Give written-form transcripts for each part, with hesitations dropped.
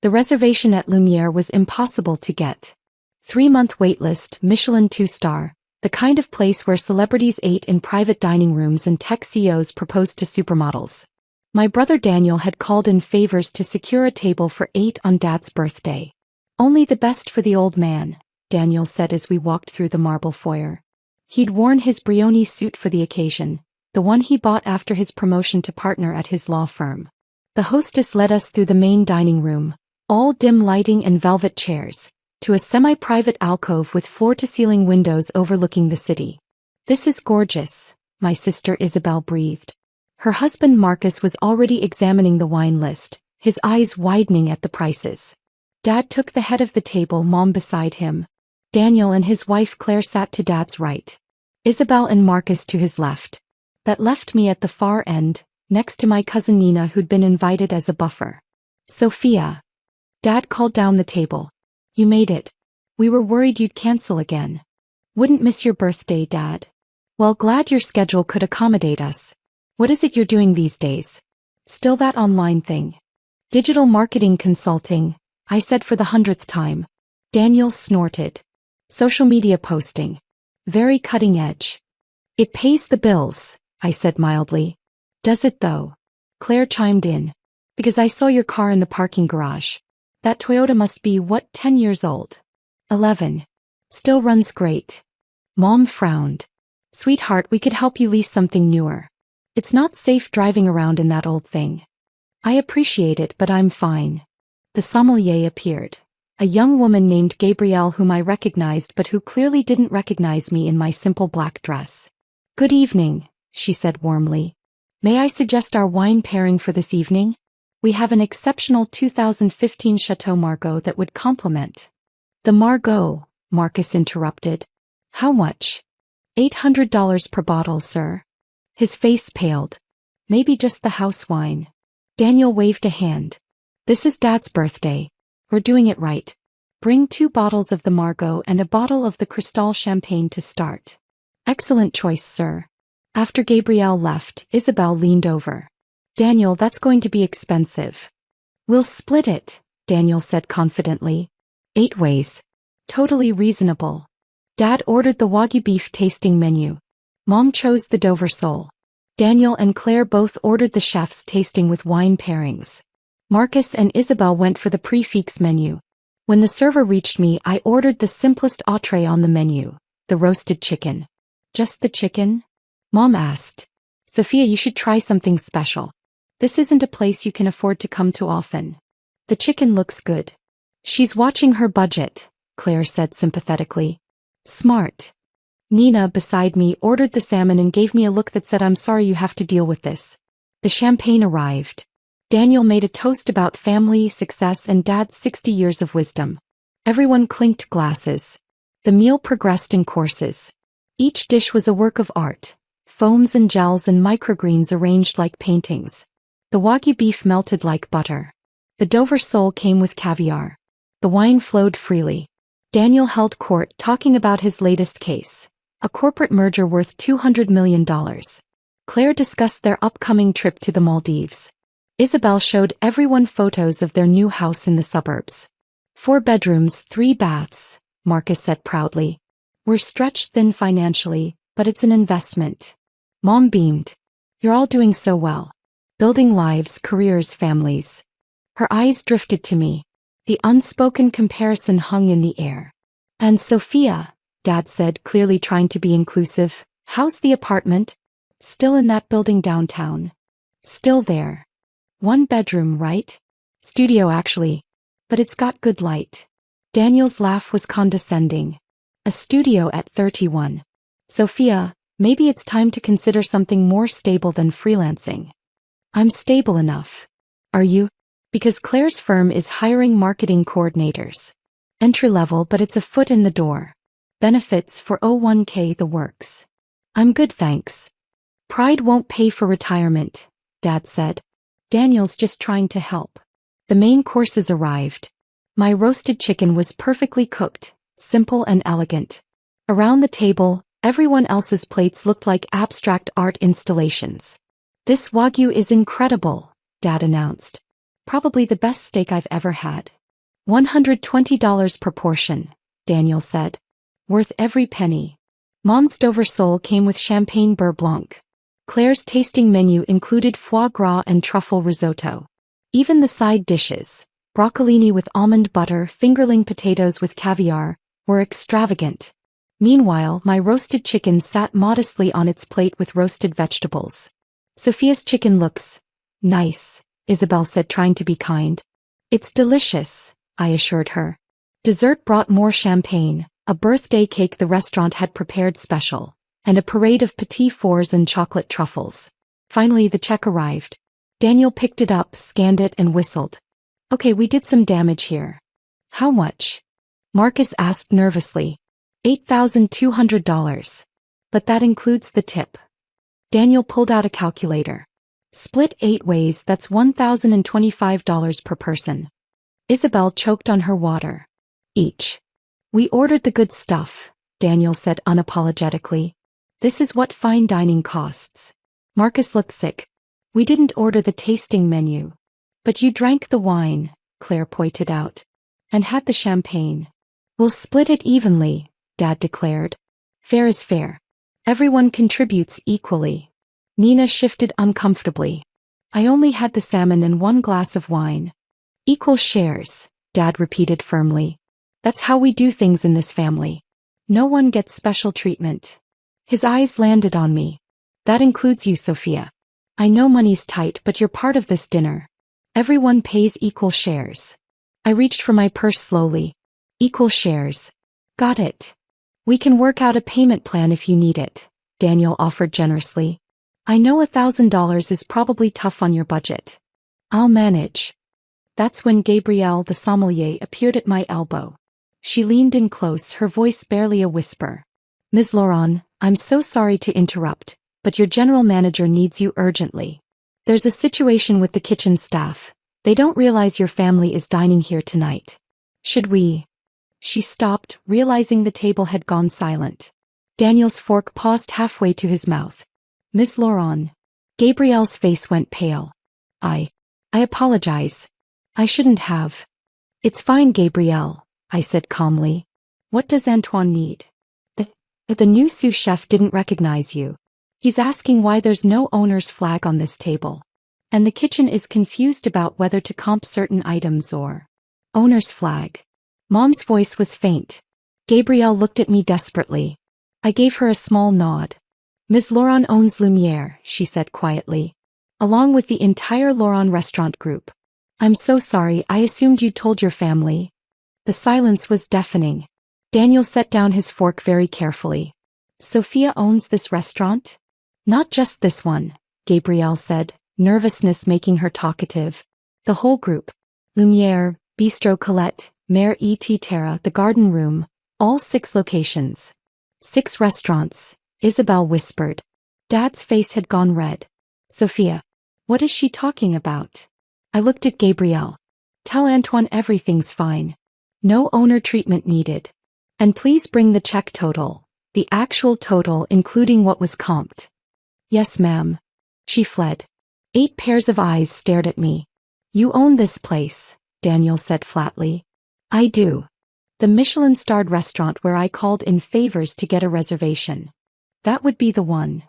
The reservation at Lumière was impossible to get. 3-month waitlist, Michelin 2-star, the kind of place where celebrities ate in private dining rooms and tech CEOs proposed to supermodels. My brother Daniel had called in favors to secure a table for 8 on Dad's birthday. Only the best for the old man, Daniel said as we walked through the marble foyer. He'd worn his Brioni suit for the occasion, the one he bought after his promotion to partner at his law firm. The hostess led us through the main dining room, all dim lighting and velvet chairs, to a semi-private alcove with floor-to-ceiling windows overlooking the city. "This is gorgeous," my sister Isabelle breathed. Her husband Marcus was already examining the wine list, his eyes widening at the prices. Dad took the head of the table, Mom beside him. Daniel and his wife Claire sat to Dad's right. Isabelle and Marcus to his left. That left me at the far end, next to my cousin Nina, who'd been invited as a buffer. "Sophia." Dad called down the table. "You made it. We were worried you'd cancel again." "Wouldn't miss your birthday, Dad." "Well, glad your schedule could accommodate us. What is it you're doing these days?" "Still that online thing." "Digital marketing consulting," I said for the 100th time. Daniel snorted. "Social media posting. Very cutting edge." "It pays the bills," I said mildly. "Does it though?" Claire chimed in. "Because I saw your car in the parking garage. That Toyota must be, 10 years old?" 11. "Still runs great." Mom frowned. "Sweetheart, we could help you lease something newer. It's not safe driving around in that old thing." "I appreciate it, but I'm fine." The sommelier appeared. A young woman named Gabrielle, whom I recognized but who clearly didn't recognize me in my simple black dress. "Good evening," she said warmly. "May I suggest our wine pairing for this evening? We have an exceptional 2015 Chateau Margaux that would complement." "The Margaux," Marcus interrupted. "How much?" $800 per bottle, sir." His face paled. "Maybe just the house wine." Daniel waved a hand. "This is Dad's birthday. We're doing it right. Bring 2 bottles of the Margaux and a bottle of the Cristal champagne to start." "Excellent choice, sir." After Gabrielle left, Isabelle leaned over. "Daniel, that's going to be expensive." "We'll split it," Daniel said confidently. 8 ways. Totally reasonable. Dad ordered the Wagyu beef tasting menu. Mom chose the Dover sole. Daniel and Claire both ordered the chef's tasting with wine pairings. Marcus and Isabelle went for the prix fixe menu. When the server reached me, I ordered the simplest entree on the menu, the roasted chicken. "Just the chicken?" Mom asked. "Sophia, you should try something special. This isn't a place you can afford to come to often." "The chicken looks good." "She's watching her budget," Claire said sympathetically. "Smart." Nina, beside me, ordered the salmon and gave me a look that said, "I'm sorry you have to deal with this." The champagne arrived. Daniel made a toast about family, success, and Dad's 60 years of wisdom. Everyone clinked glasses. The meal progressed in courses. Each dish was a work of art. Foams and gels and microgreens arranged like paintings. The Wagyu beef melted like butter. The Dover sole came with caviar. The wine flowed freely. Daniel held court, talking about his latest case, a corporate merger worth $200 million. Claire discussed their upcoming trip to the Maldives. Isabelle showed everyone photos of their new house in the suburbs. 4 bedrooms, 3 baths, Marcus said proudly. "We're stretched thin financially, but it's an investment." Mom beamed. "You're all doing so well. Building lives, careers, families." Her eyes drifted to me. The unspoken comparison hung in the air. "And Sophia," Dad said, clearly trying to be inclusive, "how's the apartment?" "Still in that building downtown." "Still there." "1 bedroom, right?" "Studio, actually. But it's got good light." Daniel's laugh was condescending. "A studio at 31. Sophia, maybe it's time to consider something more stable than freelancing." "I'm stable enough." "Are you?" "Because Claire's firm is hiring marketing coordinators. Entry level, but it's a foot in the door. Benefits, 401k, the works." "I'm good, thanks." "Pride won't pay for retirement," Dad said. "Daniel's just trying to help." The main courses arrived. My roasted chicken was perfectly cooked, simple and elegant. Around the table, everyone else's plates looked like abstract art installations. "This Wagyu is incredible," Dad announced. Probably the best steak I've ever had. $120 per portion, Daniel said. Worth every penny. Mom's Dover sole came with champagne beurre blanc. Claire's tasting menu included foie gras and truffle risotto. Even the side dishes, broccolini with almond butter, fingerling potatoes with caviar, were extravagant. Meanwhile, my roasted chicken sat modestly on its plate with roasted vegetables. Sophia's chicken looks nice, Isabelle said, trying to be kind. It's delicious, I assured her. Dessert brought more champagne, a birthday cake the restaurant had prepared special, and a parade of petit fours and chocolate truffles. Finally the check arrived. Daniel picked it up, scanned it and whistled. Okay, we did some damage here. How much? Marcus asked nervously. $8,200. But that includes the tip. Daniel pulled out a calculator. Split 8 ways, that's $1,025 per person. Isabelle choked on her water. Each. We ordered the good stuff, Daniel said unapologetically. This is what fine dining costs. Marcus looked sick. We didn't order the tasting menu. But you drank the wine, Claire pointed out. And had the champagne. We'll split it evenly, Dad declared. Fair is fair. Everyone contributes equally. Nina shifted uncomfortably. I only had the salmon and 1 glass of wine. Equal shares, Dad repeated firmly. That's how we do things in this family. No one gets special treatment. His eyes landed on me. That includes you, Sophia. I know money's tight, but you're part of this dinner. Everyone pays equal shares. I reached for my purse slowly. Equal shares. Got it. We can work out a payment plan if you need it, Daniel offered generously. I know $1,000 is probably tough on your budget. I'll manage. That's when Gabrielle the sommelier appeared at my elbow. She leaned in close, her voice barely a whisper. Ms. Laurent, I'm so sorry to interrupt, but your general manager needs you urgently. There's a situation with the kitchen staff. They don't realize your family is dining here tonight. Should we? She stopped, realizing the table had gone silent. Daniel's fork paused halfway to his mouth. Miss Laurent. Gabrielle's face went pale. I apologize. I shouldn't have. It's fine, Gabrielle, I said calmly. What does Antoine need? The new sous chef didn't recognize you. He's asking why there's no owner's flag on this table. And the kitchen is confused about whether to comp certain items or owner's flag. Mom's voice was faint. Gabrielle looked at me desperately. I gave her a small nod. Ms. Laurent owns Lumière, she said quietly. Along with the entire Laurent restaurant group. I'm so sorry, I assumed you told your family. The silence was deafening. Daniel set down his fork very carefully. Sophia owns this restaurant? Not just this one, Gabrielle said, nervousness making her talkative. The whole group. Lumière, Bistro Colette, Mère et Terra, the Garden Room, all 6 locations. 6 restaurants, Isabelle whispered. Dad's face had gone red. Sophia. What is she talking about? I looked at Gabrielle. Tell Antoine everything's fine. No owner treatment needed. And please bring the check total. The actual total including what was comped. Yes, ma'am. She fled. 8 pairs of eyes stared at me. You own this place, Daniel said flatly. I do. The Michelin-starred restaurant where I called in favors to get a reservation. That would be the one.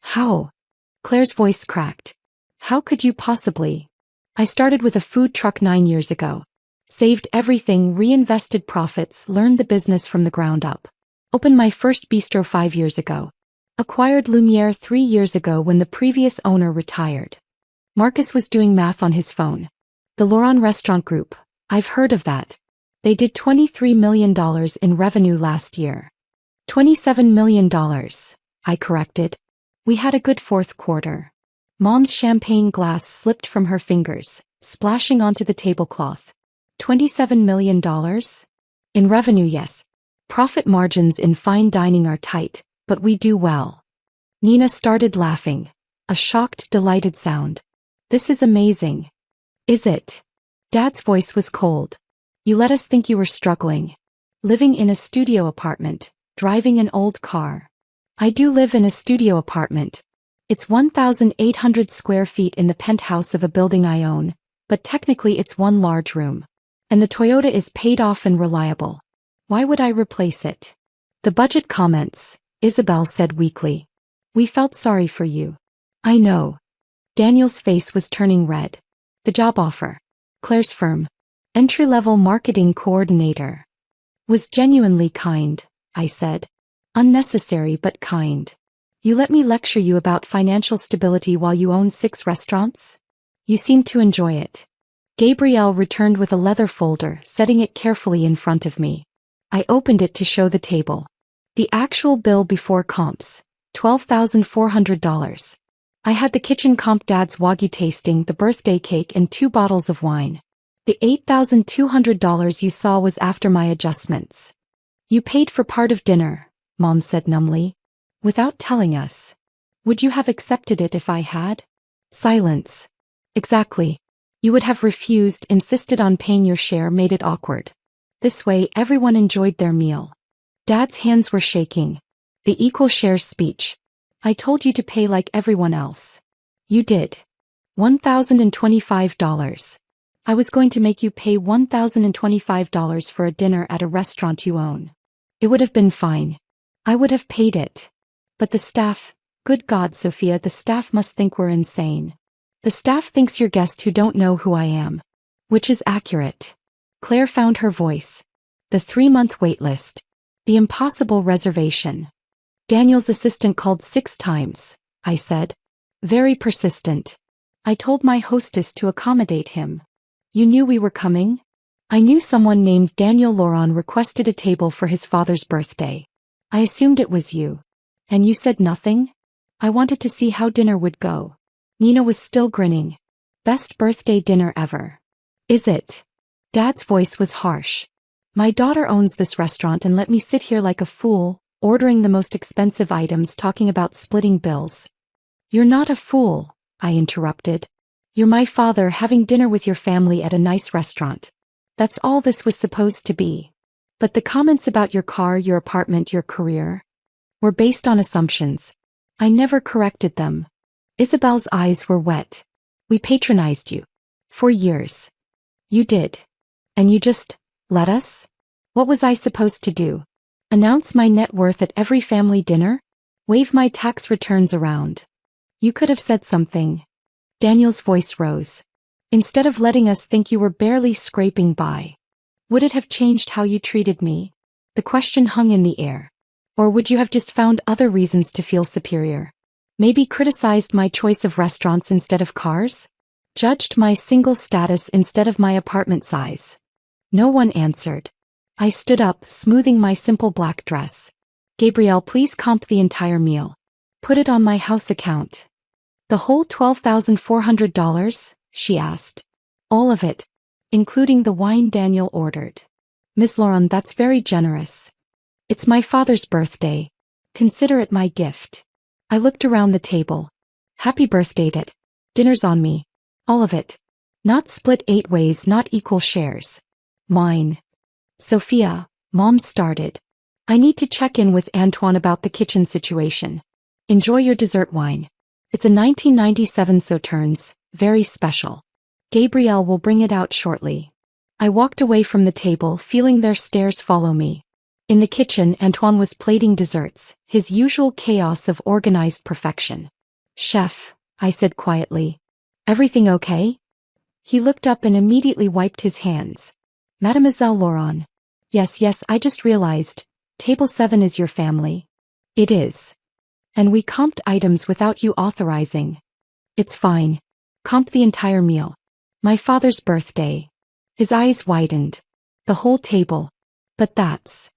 How? Claire's voice cracked. How could you possibly? I started with a food truck 9 years ago. Saved everything, reinvested profits, learned the business from the ground up. Opened my first bistro 5 years ago. Acquired Lumière 3 years ago when the previous owner retired. Marcus was doing math on his phone. The Laurent Restaurant Group. I've heard of that. They did $23 million in revenue last year. $27 million, I corrected. We had a good fourth quarter. Mom's champagne glass slipped from her fingers, splashing onto the tablecloth. $27 million? In revenue, yes. Profit margins in fine dining are tight, but we do well. Nina started laughing. A shocked, delighted sound. This is amazing. Is it? Dad's voice was cold. You let us think you were struggling. Living in a studio apartment, driving an old car. I do live in a studio apartment. It's 1,800 square feet in the penthouse of a building I own, but technically it's one large room. And the Toyota is paid off and reliable. Why would I replace it? The budget comments, Isabelle said weakly. We felt sorry for you. I know. Daniel's face was turning red. The job offer. Claire's firm. Entry-level marketing coordinator. Was genuinely kind, I said. Unnecessary but kind. You let me lecture you about financial stability while you own 6 restaurants? You seem to enjoy it. Gabrielle returned with a leather folder, setting it carefully in front of me. I opened it to show the table. The actual bill before comps, $12,400. I had the kitchen comp, Dad's Wagyu tasting, the birthday cake, and 2 bottles of wine. The $8,200 you saw was after my adjustments. You paid for part of dinner, Mom said numbly. Without telling us. Would you have accepted it if I had? Silence. Exactly. You would have refused, insisted on paying your share, made it awkward. This way, everyone enjoyed their meal. Dad's hands were shaking. The equal shares speech. I told you to pay like everyone else. You did. $1,025. I was going to make you pay $1,025 for a dinner at a restaurant you own. It would have been fine. I would have paid it. But the staff, good God, Sophia, the staff must think we're insane. The staff thinks you're guests who don't know who I am. Which is accurate. Claire found her voice. The 3-month waitlist. The impossible reservation. Daniel's assistant called 6 times, I said. Very persistent. I told my hostess to accommodate him. You knew we were coming? I knew someone named Daniel Laurent requested a table for his father's birthday. I assumed it was you. And you said nothing? I wanted to see how dinner would go. Nina was still grinning. Best birthday dinner ever. Is it? Dad's voice was harsh. My daughter owns this restaurant and let me sit here like a fool, ordering the most expensive items, talking about splitting bills. You're not a fool, I interrupted. You're my father having dinner with your family at a nice restaurant. That's all this was supposed to be. But the comments about your car, your apartment, your career were based on assumptions. I never corrected them. Isabelle's eyes were wet. We patronized you. For years. You did. And you just let us? What was I supposed to do? Announce my net worth at every family dinner? Wave my tax returns around? You could have said something. Daniel's voice rose. Instead of letting us think you were barely scraping by. Would it have changed how you treated me? The question hung in the air. Or would you have just found other reasons to feel superior? Maybe criticized my choice of restaurants instead of cars? Judged my single status instead of my apartment size? No one answered. I stood up, smoothing my simple black dress. Gabrielle, please comp the entire meal. Put it on my house account. The whole $12,400? She asked. All of it. Including the wine Daniel ordered. Miss Laurent, that's very generous. It's my father's birthday. Consider it my gift. I looked around the table. Happy birthday, Dad. Dinner's on me. All of it. Not split 8 ways, not equal shares. Mine. Sophia, Mom started. I need to check in with Antoine about the kitchen situation. Enjoy your dessert wine. It's a 1997 Sauternes, very special. Gabrielle will bring it out shortly. I walked away from the table, feeling their stares follow me. In the kitchen, Antoine was plating desserts, his usual chaos of organized perfection. Chef, I said quietly. Everything okay? He looked up and immediately wiped his hands. Mademoiselle Laurent. Yes, I just realized. Table 7 is your family. It is. And we comped items without you authorizing. It's fine. Comp the entire meal. My father's birthday. His eyes widened. The whole table. But that's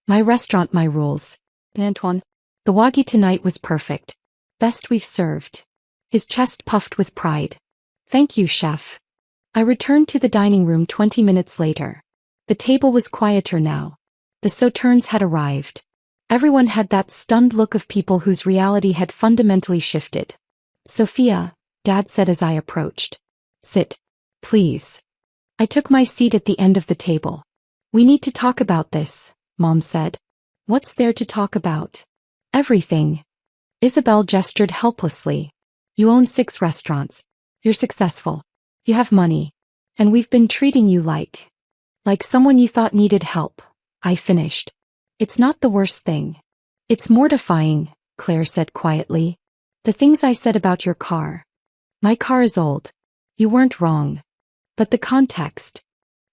my restaurant, my rules. Antoine. The Wagyu tonight was perfect. Best we've served. His chest puffed with pride. Thank you, chef. I returned to the dining room 20 minutes later. The table was quieter now. The Sauternes had arrived. Everyone had that stunned look of people whose reality had fundamentally shifted. Sophia, Dad said as I approached. Sit. Please. I took my seat at the end of the table. We need to talk about this, Mom said. What's there to talk about? Everything. Isabelle gestured helplessly. You own 6 restaurants. You're successful. You have money. And we've been treating you like someone you thought needed help, I finished. It's not the worst thing. It's mortifying, Claire said quietly. The things I said about your car. My car is old. You weren't wrong. But the context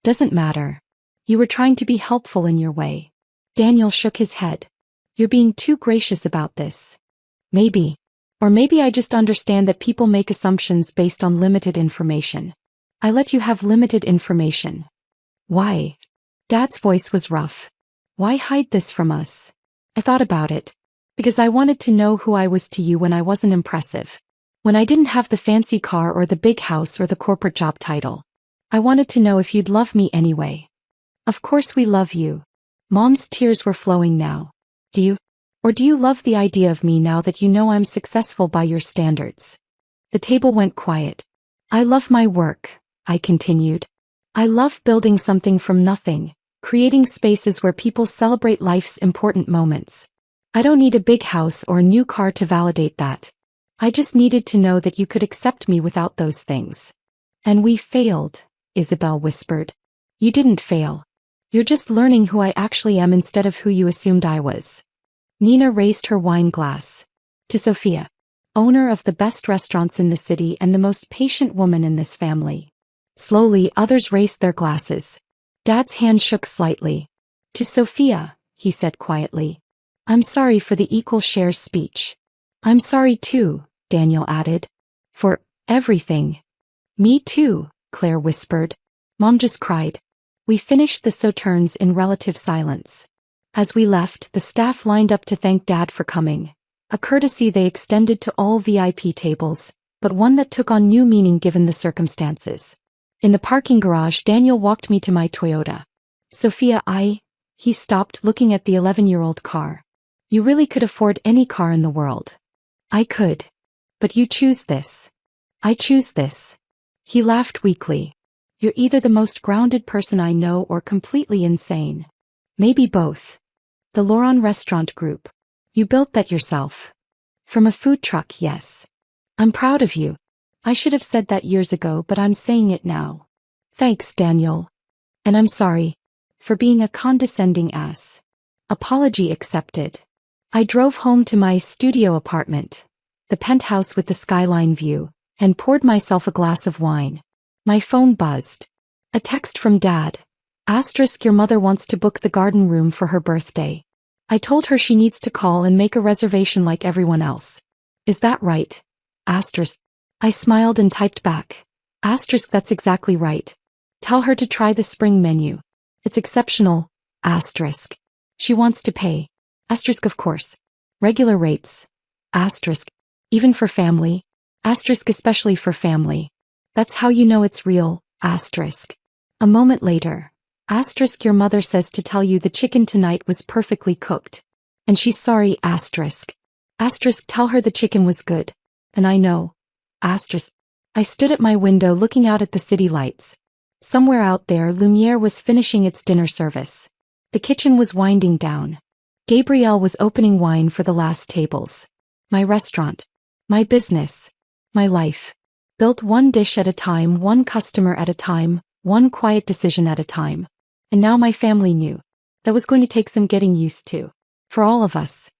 doesn't matter. You were trying to be helpful in your way. Daniel shook his head. You're being too gracious about this. Maybe. Or maybe I just understand that people make assumptions based on limited information. I let you have limited information. Why? Dad's voice was rough. Why hide this from us? I thought about it. Because I wanted to know who I was to you when I wasn't impressive. When I didn't have the fancy car or the big house or the corporate job title. I wanted to know if you'd love me anyway. Of course we love you. Mom's tears were flowing now. Do you? Or do you love the idea of me now that you know I'm successful by your standards? The table went quiet. I love my work, I continued. I love building something from nothing, creating spaces where people celebrate life's important moments. I don't need a big house or a new car to validate that. I just needed to know that you could accept me without those things. And we failed, Isabelle whispered. You didn't fail. You're just learning who I actually am instead of who you assumed I was. Nina raised her wine glass. To Sophia, owner of the best restaurants in the city and the most patient woman in this family. Slowly, others raised their glasses. Dad's hand shook slightly. To Sophia, he said quietly. I'm sorry for the equal shares speech. I'm sorry too, Daniel added. For everything. Me too, Claire whispered. Mom just cried. We finished the sauternes in relative silence. As we left, the staff lined up to thank Dad for coming. A courtesy they extended to all VIP tables, but one that took on new meaning given the circumstances. In the parking garage, Daniel walked me to my Toyota. Sophia, he stopped looking at the 11-year-old car. You really could afford any car in the world. I could. But you choose this. I choose this. He laughed weakly. You're either the most grounded person I know or completely insane. Maybe both. The Laurent Restaurant Group. You built that yourself. From a food truck, yes. I'm proud of you. I should have said that years ago, but I'm saying it now. Thanks, Daniel. And I'm sorry. For being a condescending ass. Apology accepted. I drove home to my studio apartment, the penthouse with the skyline view, and poured myself a glass of wine. My phone buzzed. A text from Dad. Asterisk, your mother wants to book the garden room for her birthday. I told her she needs to call and make a reservation like everyone else. Is that right? Asterisk. I smiled and typed back. Asterisk, that's exactly right. Tell her to try the spring menu. It's exceptional. Asterisk. She wants to pay. Asterisk, of course. Regular rates. Asterisk. Even for family. Asterisk, especially for family. That's how you know it's real. Asterisk. A moment later. Asterisk, your mother says to tell you the chicken tonight was perfectly cooked. And she's sorry. Asterisk. Asterisk, tell her the chicken was good. And I know. Asterisk. I stood at my window looking out at the city lights. Somewhere out there, Lumière was finishing its dinner service. The kitchen was winding down. Gabrielle was opening wine for the last tables. My restaurant. My business. My life. Built one dish at a time, one customer at a time, one quiet decision at a time. And now my family knew. That was going to take some getting used to. For all of us.